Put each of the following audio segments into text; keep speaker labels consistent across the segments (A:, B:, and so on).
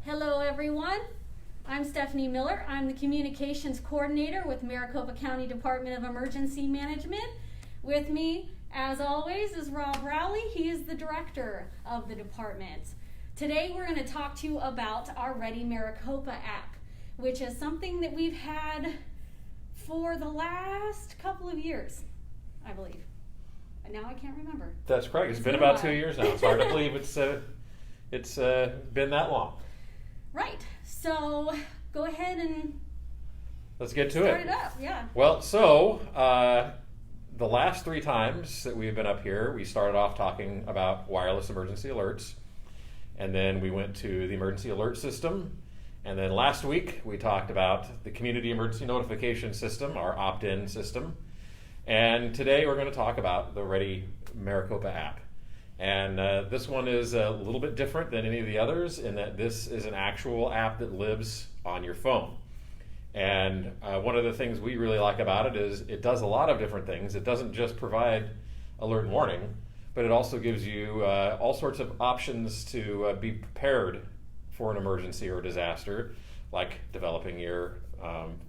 A: Hello everyone, I'm Stephanie Miller. I'm the Communications Coordinator with Maricopa County Department of Emergency Management. With me, as always, is Rob Rowley. He is the Director of the department. Today we're going to talk to you about our Ready Maricopa app, which is something that we've had for the last couple of years, I believe. And now I can't remember.
B: That's correct. It's been about 2 years now. It's hard to believe it's been that long.
A: Right. So go ahead and
B: let's get to
A: start it up. Yeah.
B: Well, so the last 3 times that we've been up here, we started off talking about wireless emergency alerts, and then we went to the emergency alert system, and then last week we talked about the community emergency notification system, our opt-in system, and today we're going to talk about the Ready Maricopa app. And this one is a little bit different than any of the others in that this is an actual app that lives on your phone. And one of the things we really like about it is it does a lot of different things. It doesn't just provide alert and warning, but it also gives you all sorts of options to be prepared for an emergency or disaster, like developing your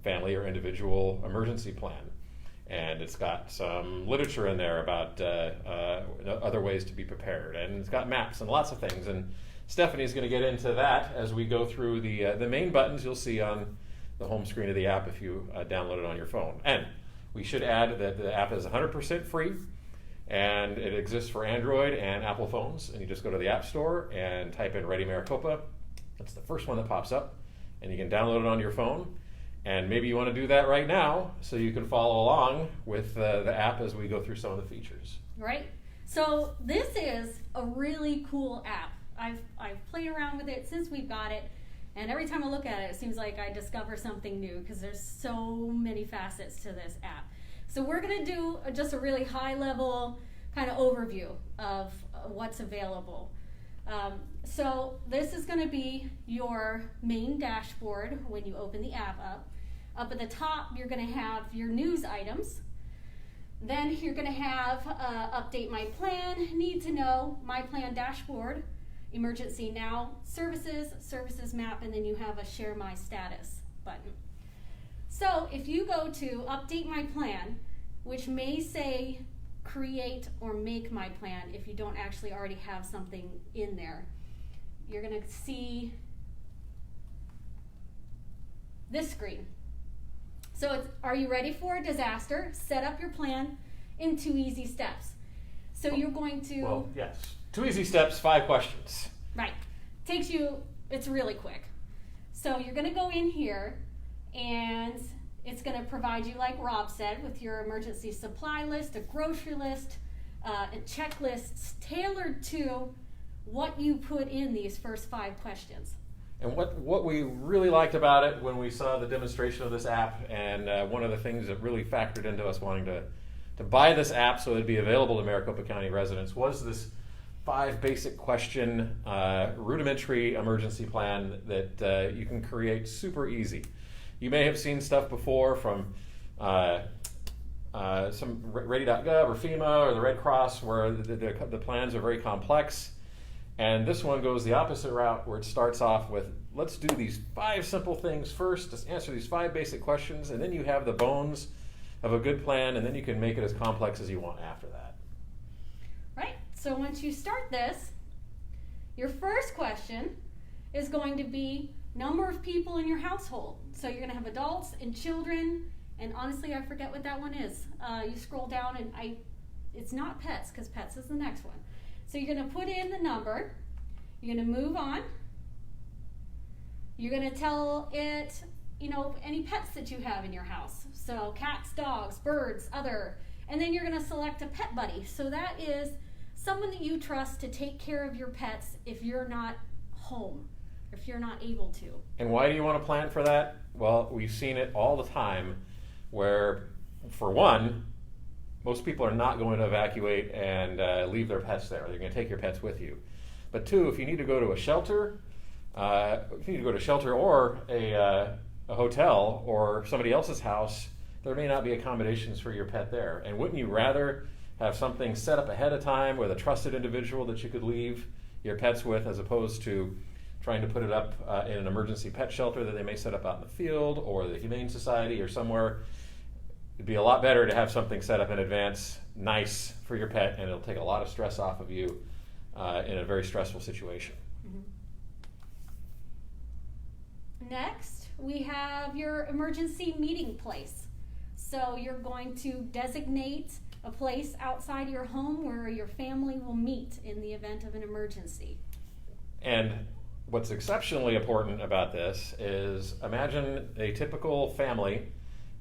B: family or individual emergency plan. And it's got some literature in there about other ways to be prepared, and it's got maps and lots of things. And Stephanie's going to get into that as we go through the main buttons you'll see on the home screen of the app if you download it on your phone. And we should add that the app is 100% free, and it exists for Android and Apple phones. And you just go to the App Store and type in Ready Maricopa. That's the first one that pops up, and you can download it on your phone. And maybe you want to do that right now so you can follow along with the app as we go through some of the features.
A: Right. So this is a really cool app. I've played around with it since we've got it, and every time I look at it, it seems like I discover something new because there's so many facets to this app. So we're going to do just a really high-level kind of overview of what's available. So this is going to be your main dashboard when you open the app up. Up at the top, you're going to have your news items. Then you're going to have Update My Plan, Need to Know, My Plan Dashboard, Emergency Now, Services Map, and then you have a Share My Status button. So if you go to Update My Plan, which may say Create or Make My Plan if you don't actually already have something in there, you're going to see this screen. So it's, are you ready for a disaster? Set up your plan in 2 easy steps. So you're going to...
B: Well, yes. 2 easy steps, 5 questions.
A: Right. Takes you, it's really quick. So you're going to go in here, and it's going to provide you, like Rob said, with your emergency supply list, a grocery list, and checklists tailored to what you put in these first 5 questions.
B: And what we really liked about it when we saw the demonstration of this app, and one of the things that really factored into us wanting to buy this app so it'd be available to Maricopa County residents, was this 5 basic question rudimentary emergency plan that you can create super easy. You may have seen stuff before from some Ready.gov or FEMA or the Red Cross where the plans are very complex. And this one goes the opposite route, where it starts off with, let's do these 5 simple things first, just answer these 5 basic questions, and then you have the bones of a good plan, and then you can make it as complex as you want after that.
A: Right. So once you start this, your first question is going to be number of people in your household. So you're going to have adults and children, and honestly, I forget what that one is. You scroll down, and it's not pets, because pets is the next one. So you're going to put in the number, you're going to move on, you're going to tell it, any pets that you have in your house. So cats, dogs, birds, other, and then you're going to select a pet buddy. So that is someone that you trust to take care of your pets if you're not home, if you're not able to.
B: And why do you want to plan for that? Well, we've seen it all the time where, for one, most people are not going to evacuate and leave their pets there. They're going to take your pets with you. But 2, if you need to go to a shelter, or a hotel or somebody else's house, there may not be accommodations for your pet there. And wouldn't you rather have something set up ahead of time with a trusted individual that you could leave your pets with, as opposed to trying to put it up in an emergency pet shelter that they may set up out in the field or the Humane Society or somewhere. It'd be a lot better to have something set up in advance, nice for your pet, and it'll take a lot of stress off of you in a very stressful situation.
A: Next, we have your emergency meeting place. So you're going to designate a place outside your home where your family will meet in the event of an emergency.
B: And what's exceptionally important about this is imagine a typical family,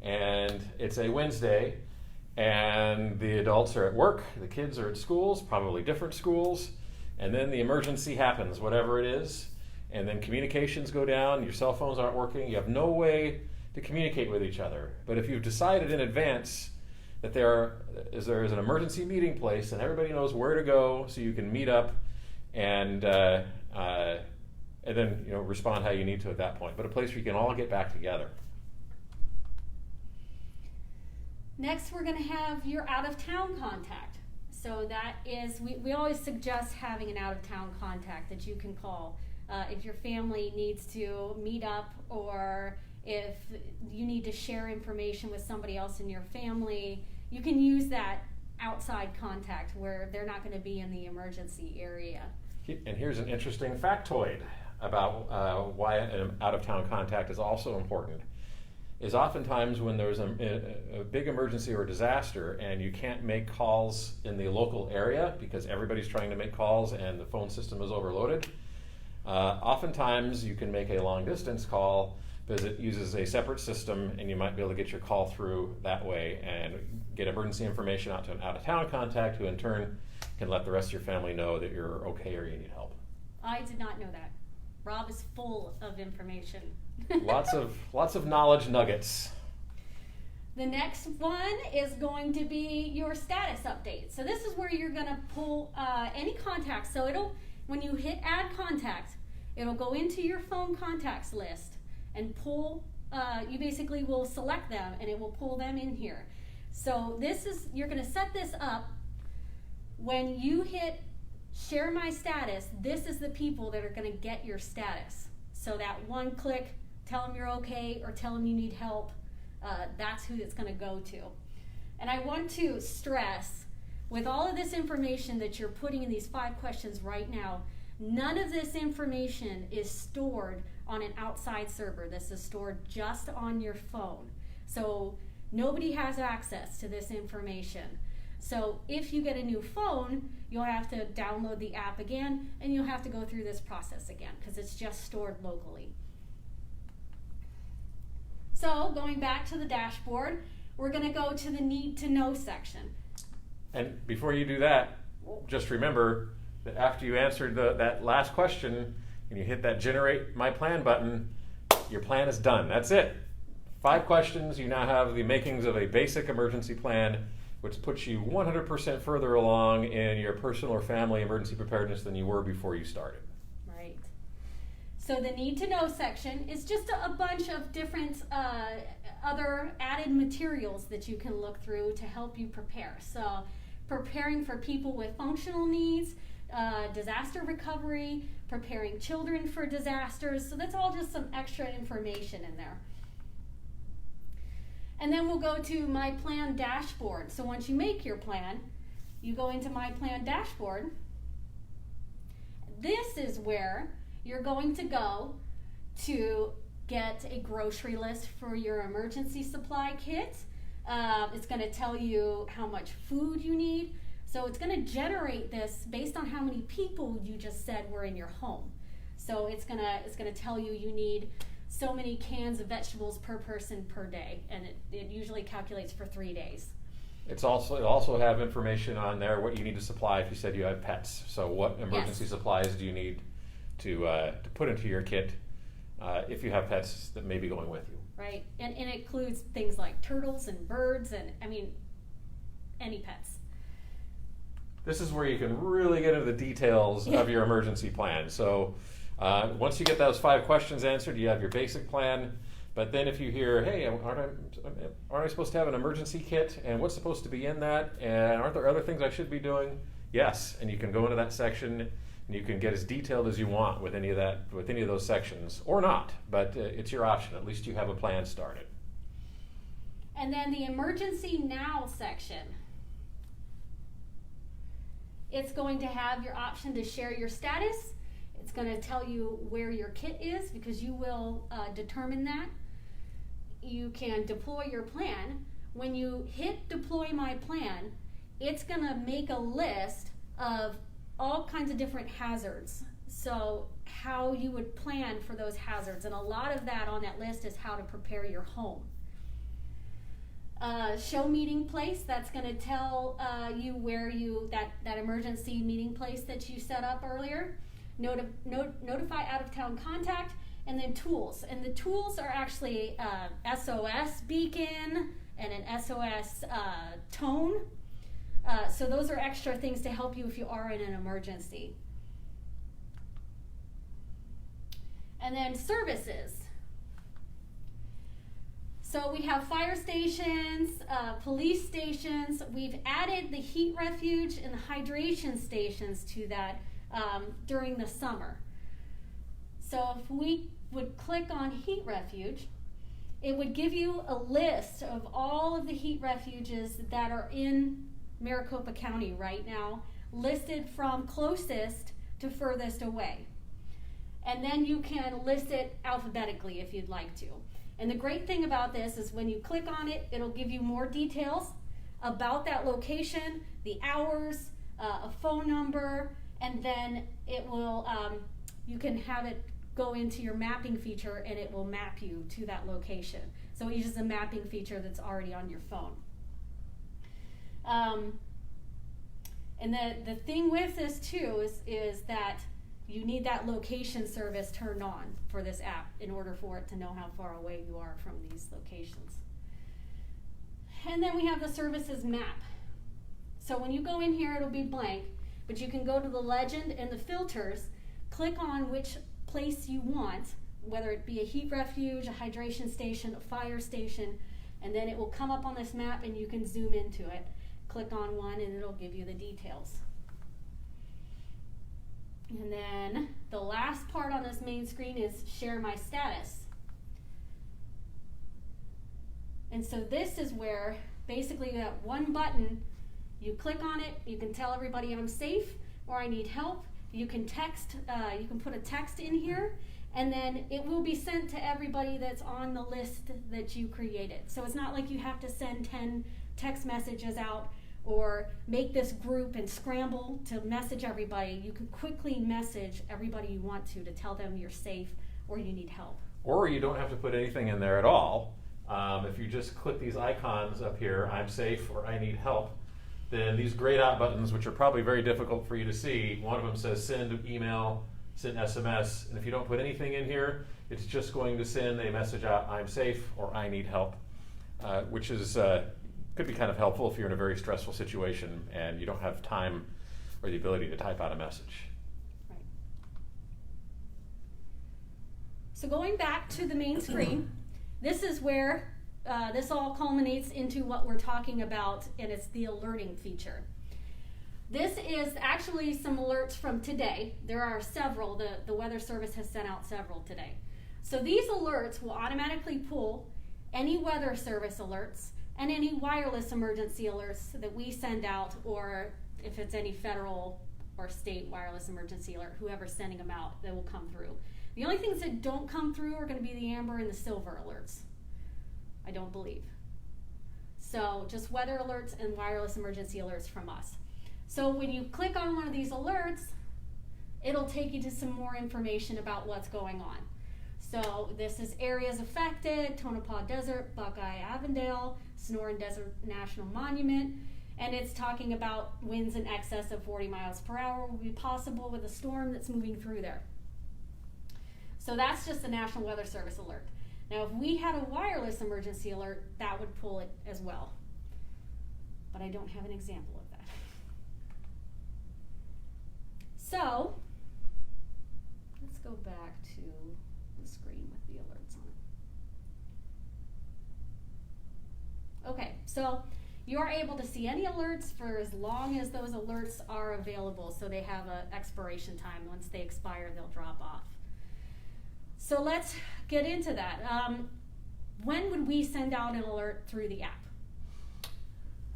B: and it's a Wednesday, and the adults are at work, the kids are at schools, probably different schools, and then the emergency happens, whatever it is, and then communications go down, your cell phones aren't working, you have no way to communicate with each other. But if you've decided in advance that there is an emergency meeting place and everybody knows where to go so you can meet up and then respond how you need to at that point. But a place where you can all get back together.
A: Next, we're going to have your out-of-town contact. So that is, we always suggest having an out-of-town contact that you can call if your family needs to meet up, or if you need to share information with somebody else in your family. You can use that outside contact where they're not going to be in the emergency area.
B: And here's an interesting factoid about why an out-of-town contact is also important. Is oftentimes when there's a big emergency or disaster and you can't make calls in the local area because everybody's trying to make calls and the phone system is overloaded, oftentimes you can make a long-distance call because it uses a separate system, and you might be able to get your call through that way and get emergency information out to an out-of-town contact who in turn can let the rest of your family know that you're okay or you need help.
A: I did not know that. Rob is full of information.
B: Lots of knowledge nuggets.
A: The next one is going to be your status update. So this is where you're going to pull any contacts. So when you hit add contact, it'll go into your phone contacts list and pull, you basically will select them and it will pull them in here. So you're going to set this up. When you hit share my status, this is the people that are going to get your status. So that one click, tell them you're okay or tell them you need help, that's who it's going to go to. And I want to stress, with all of this information that you're putting in these 5 questions right now, none of this information is stored on an outside server. This is stored just on your phone. So nobody has access to this information. So if you get a new phone, you'll have to download the app again, and you'll have to go through this process again because it's just stored locally. So going back to the dashboard, we're going to go to the need to know section.
B: And before you do that, just remember that after you answered that last question and you hit that generate my plan button, your plan is done. That's it. 5 questions, you now have the makings of a basic emergency plan, which puts you 100% further along in your personal or family emergency preparedness than you were before you started.
A: Right. So the need to know section is just a bunch of different other added materials that you can look through to help you prepare. So preparing for people with functional needs, disaster recovery, preparing children for disasters. So that's all just some extra information in there. And then we'll go to My Plan Dashboard. So once you make your plan, you go into My Plan Dashboard. This is where you're going to go to get a grocery list for your emergency supply kit. It's going to tell you how much food you need. So it's going to generate this based on how many people you just said were in your home. So it's going to tell you need so many cans of vegetables per person per day, and it usually calculates for 3 days. It'll
B: also have information on there what you need to supply if you said you have pets. So what emergency supplies do you need to put into your kit if you have pets that may be going with you.
A: Right, and it includes things like turtles and birds and, any pets.
B: This is where you can really get into the details of your emergency plan. So once you get those 5 questions answered, you have your basic plan. But then if you hear, hey, aren't I supposed to have an emergency kit? And what's supposed to be in that? And aren't there other things I should be doing? Yes, and you can go into that section And you can get as detailed as you want with any of those sections, or not, but it's your option. At least you have a plan started.
A: And then the emergency now section. It's going to have your option to share your status. It's going to tell you where your kit is, because you will determine that. You can deploy your plan. When you hit deploy my plan, it's going to make a list of all kinds of different hazards. So how you would plan for those hazards. And a lot of that on that list is how to prepare your home. Show meeting place, that's going to tell you where that emergency meeting place that you set up earlier. Notify out-of-town contact, and then tools. And the tools are actually SOS beacon and an SOS tone. So those are extra things to help you if you are in an emergency. And then services. So we have fire stations, police stations. We've added the heat refuge and the hydration stations to that during the summer. So if we would click on heat refuge, it would give you a list of all of the heat refuges that are in Maricopa County right now, listed from closest to furthest away. And then you can list it alphabetically if you'd like to. And the great thing about this is when you click on it, it'll give you more details about that location, the hours, a phone number, and then it will, you can have it go into your mapping feature and it will map you to that location. So it uses a mapping feature that's already on your phone. And the thing with this too is that you need that location service turned on for this app in order for it to know how far away you are from these locations. And then we have the services map. So when you go in here, it'll be blank, but you can go to the legend and the filters, click on which place you want, whether it be a heat refuge, a hydration station, a fire station, and then it will come up on this map and you can zoom into it. Click on one and it'll give you the details. And then the last part on this main screen is share my status. And so this is where basically you have one button, you click on it, you can tell everybody I'm safe or I need help. You can text, you can put a text in here, and then it will be sent to everybody that's on the list that you created. So it's not like you have to send 10 text messages out or make this group and scramble to message everybody. You can quickly message everybody you want to tell them you're safe or you need help.
B: Or you don't have to put anything in there at all. If you just click these icons up here, I'm safe or I need help, then these grayed out buttons, which are probably very difficult for you to see, one of them says send email, send SMS, and if you don't put anything in here, it's just going to send a message out, I'm safe or I need help, which is could be kind of helpful if you're in a very stressful situation and you don't have time or the ability to type out a message.
A: Right. So going back to the main screen, this is where this all culminates into what we're talking about, and it's the alerting feature. This is actually some alerts from today. There are several. The Weather Service has sent out several today. So these alerts will automatically pull any Weather Service alerts and any wireless emergency alerts that we send out, or if it's any federal or state wireless emergency alert, whoever's sending them out, they will come through. The only things that don't come through are going to be the amber and the silver alerts, I don't believe. So just weather alerts and wireless emergency alerts from us. So when you click on one of these alerts, it'll take you to some more information about what's going on. So this is areas affected, Tonopah Desert, Buckeye Avondale, Sonoran Desert National Monument, and it's talking about winds in excess of 40 miles per hour will be possible with a storm that's moving through there. So that's just the National Weather Service alert. Now if we had a wireless emergency alert, that would pull it as well. But I don't have an example of that. So let's go back to the screen with the alerts on it. Okay, so you are able to see any alerts for as long as those alerts are available. So they have an expiration time. Once they expire, they'll drop off. So let's get into that. When would we send out an alert through the app?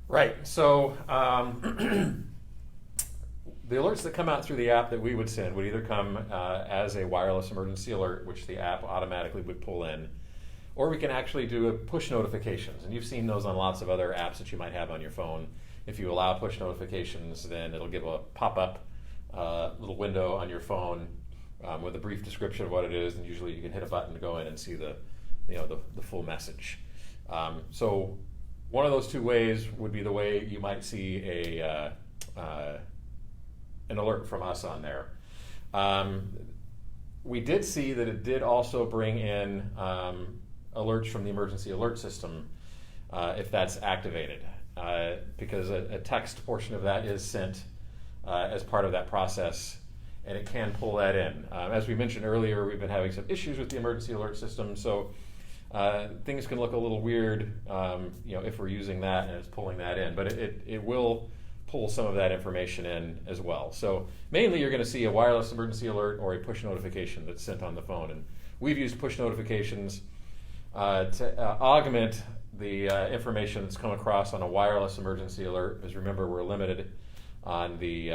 B: Right. So the alerts that come out through the app that we would send would either come as a wireless emergency alert, which the app automatically would pull in, or we can actually do a push notifications. And you've seen those on lots of other apps that you might have on your phone. If you allow push notifications, then it'll give a pop-up little window on your phone with a brief description of what it is, and usually you can hit a button to go in and see the full message. So one of those two ways would be the way you might see an alert from us on there. We did see that it did also bring in alerts from the emergency alert system if that's activated, because a text portion of that is sent as part of that process, and it can pull that in. As we mentioned earlier, we've been having some issues with the emergency alert system, so things can look a little weird if we're using that and it's pulling that in, but it will pull some of that information in as well. So mainly you're going to see a wireless emergency alert or a push notification that's sent on the phone, and we've used push notifications to augment the information that's come across on a wireless emergency alert, because remember, we're limited on the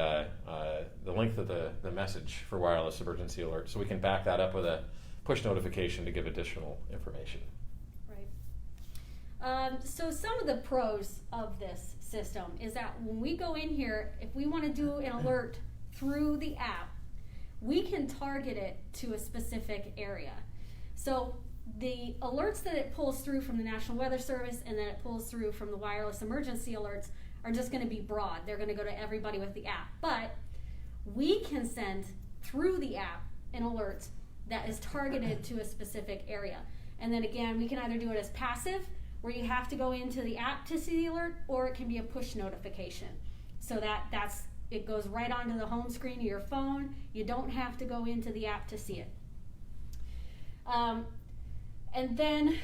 B: length of the message for wireless emergency alert, so we can back that up with a push notification to give additional information.
A: Right. So some of the pros of this system is that when we go in here, if we want to do an alert through the app, we can target it to a specific area. So the alerts that it pulls through from the National Weather Service and then it pulls through from the wireless emergency alerts are just going to be broad. They're going to go to everybody with the app. But we can send through the app an alert that is targeted to a specific area. And then again, we can either do it as passive, where you have to go into the app to see the alert, or it can be a push notification. So it goes right onto the home screen of your phone. You don't have to go into the app to see it. And then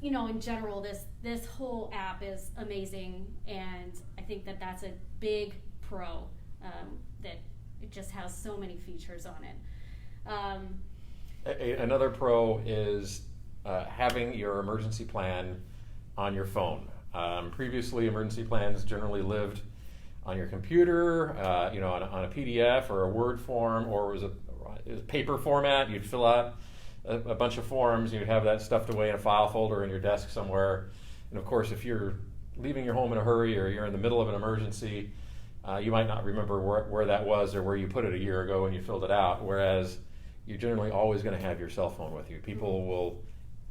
A: in general, this whole app is amazing, and I think that's a big pro, that it just has so many features on it.
B: Another pro is having your emergency plan on your phone. Previously, emergency plans generally lived on your computer, on a PDF or a Word form, or it was a paper format. You'd fill out a bunch of forms, you'd have that stuffed away in a file folder in your desk somewhere. And of course, if you're leaving your home in a hurry or you're in the middle of an emergency, you might not remember where that was or where you put it a year ago when you filled it out, whereas you're generally always going to have your cell phone with you. People will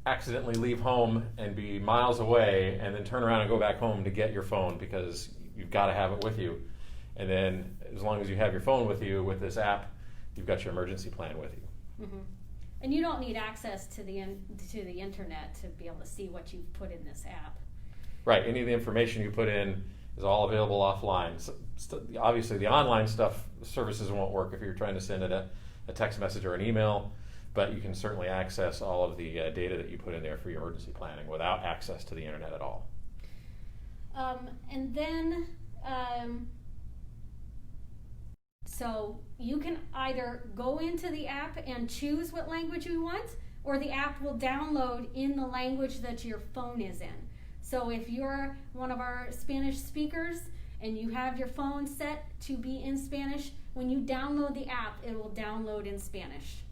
B: accidentally leave home and be miles away and then turn around and go back home to get your phone because you've got to have it with you. And then as long as you have your phone with you with this app, you've got your emergency plan with you.
A: Mm-hmm. And you don't need access to the internet to be able to see what you've put in this app.
B: Right. Any of the information you put in is all available offline. So, obviously, the online services won't work if you're trying to send it a text message or an email, but you can certainly access all of the data that you put in there for your emergency planning without access to the internet at all.
A: And then, so you can either go into the app and choose what language you want, or the app will download in the language that your phone is in. So if you're one of our Spanish speakers and you have your phone set to be in Spanish, when you download the app, it will download in Spanish.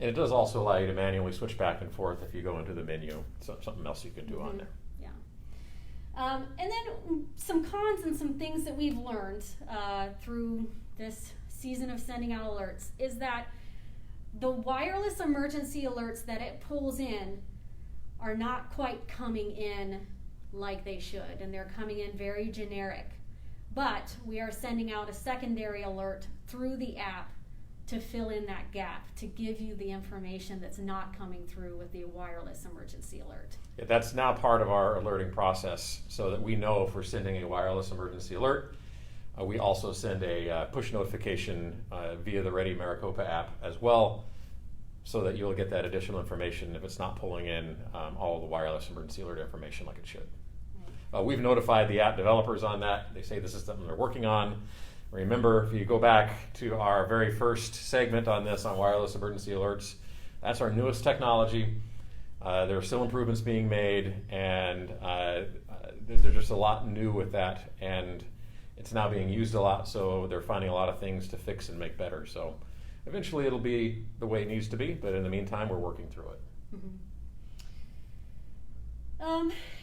B: And it does also allow you to manually switch back and forth if you go into the menu. So something else you can do on there.
A: Yeah. And then some cons and some things that we've learned through this season of sending out alerts is that the wireless emergency alerts that it pulls in are not quite coming in like they should, and they're coming in very generic. But we are sending out a secondary alert through the app to fill in that gap, to give you the information that's not coming through with the wireless emergency alert.
B: Yeah, that's now part of our alerting process, so that we know if we're sending a wireless emergency alert. We also send a push notification via the Ready Maricopa app as well, so that you'll get that additional information if it's not pulling in all the wireless emergency alert information like it should. We've notified the app developers on that. They say this is something they're working on. Remember, if you go back to our very first segment on this, on wireless emergency alerts, that's our newest technology. There are still improvements being made, and there's just a lot new with that, and it's now being used a lot, so they're finding a lot of things to fix and make better. So eventually it'll be the way it needs to be, but in the meantime, we're working through it.
A: Mm-hmm.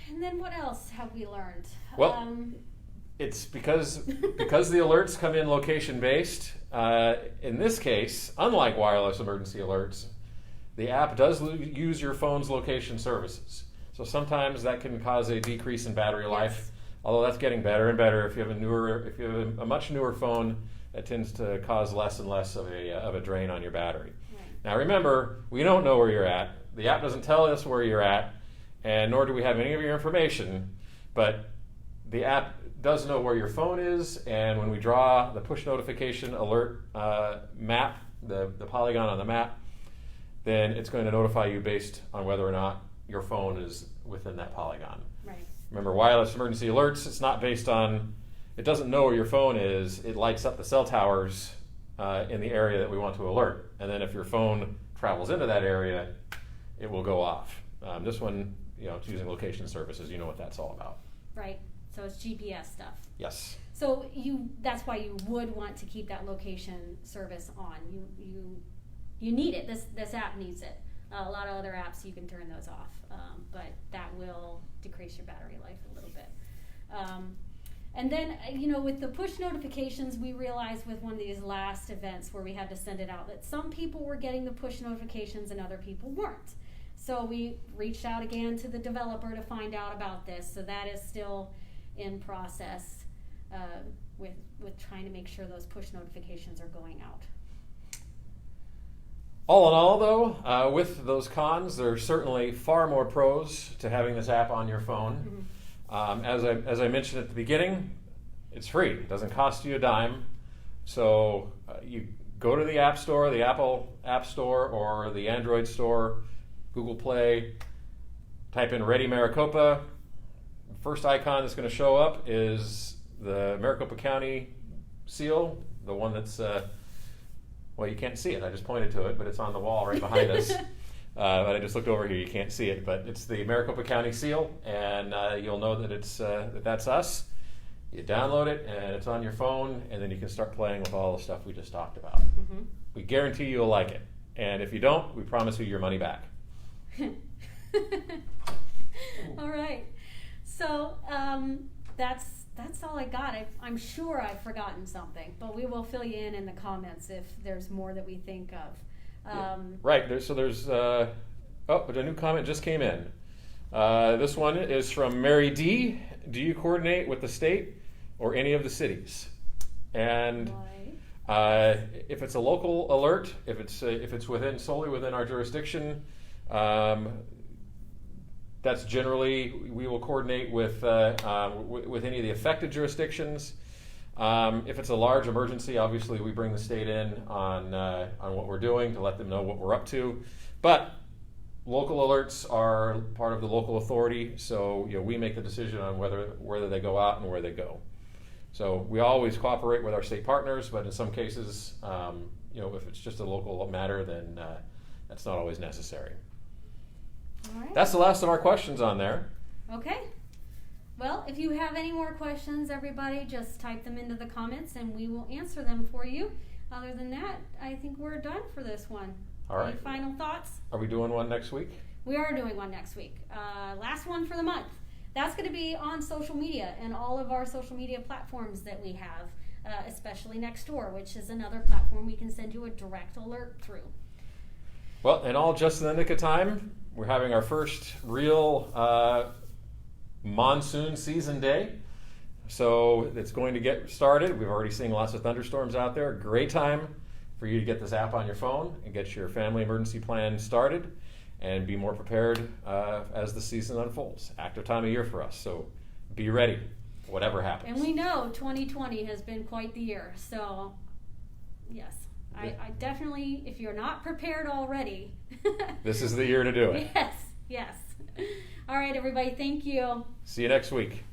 A: And then what else have we learned?
B: Well, it's because the alerts come in location-based. In this case, unlike wireless emergency alerts, the app does use your phone's location services. So sometimes that can cause a decrease in battery life, although that's getting better and better. If you have a much newer phone, that tends to cause less and less of a drain on your battery.
A: Right.
B: Now remember, we don't know where you're at. The app doesn't tell us where you're at, and nor do we have any of your information, but the app does know where your phone is, and when we draw the push notification alert map, the polygon on the map, then it's going to notify you based on whether or not your phone is within that polygon.
A: Right.
B: Remember, wireless emergency alerts, it's not based on, it doesn't know where your phone is, it lights up the cell towers in the area that we want to alert. And then if your phone travels into that area, it will go off. This one, it's using location services, you know what that's all about.
A: Right. So it's GPS stuff.
B: Yes.
A: So that's why you would want to keep that location service on. You need it. This app needs it. A lot of other apps you can turn those off, but that will decrease your battery life a little bit. And then with the push notifications, we realized with one of these last events where we had to send it out that some people were getting the push notifications and other people weren't. So we reached out again to the developer to find out about this. So that is still in process with trying to make sure those push notifications are going out.
B: All in all, though, with those cons, there are certainly far more pros to having this app on your phone. Mm-hmm. As I mentioned at the beginning, it's free. It doesn't cost you a dime. So you go to the App Store, the Apple App Store, or the Android Store, Google Play, type in Ready Maricopa. The first icon that's going to show up is the Maricopa County seal, the one that's... well, you can't see it. I just pointed to it, but it's on the wall right behind us. But I just looked over here. You can't see it, but it's the Maricopa County seal, and you'll know that that's us. You download it, and it's on your phone, and then you can start playing with all the stuff we just talked about. Mm-hmm. We guarantee you'll like it, and if you don't, we promise you your money back.
A: All right. So that's all I got. I'm sure I've forgotten something, but we will fill you in the comments if there's more that we think of.
B: Right. There's a new comment just came in. This one is from Mary D. Do you coordinate with the state or any of the cities? And if it's a local alert, if it's solely within our jurisdiction, that's generally, we will coordinate with any of the affected jurisdictions. If it's a large emergency, obviously we bring the state in on what we're doing to let them know what we're up to. But local alerts are part of the local authority, so we make the decision on whether they go out and where they go. So we always cooperate with our state partners, but in some cases, if it's just a local matter, then that's not always necessary.
A: All right.
B: That's the last of our questions on there.
A: Okay. Well, if you have any more questions, everybody, just type them into the comments and we will answer them for you. Other than that, I think we're done for this one.
B: All right.
A: Any final thoughts?
B: Are we doing one next week?
A: We are doing one next week. Last one for the month. That's going to be on social media and all of our social media platforms that we have, especially Nextdoor, which is another platform we can send you a direct alert through.
B: Well, and all just in the nick of time, we're having our first real monsoon season day. So it's going to get started. We've already seen lots of thunderstorms out there. Great time for you to get this app on your phone and get your family emergency plan started and be more prepared as the season unfolds. Active time of year for us, so be ready, whatever happens.
A: And we know 2020 has been quite the year, so yes. I definitely, if you're not prepared already.
B: This is the year to do it.
A: Yes. All right, everybody, thank you.
B: See you next week.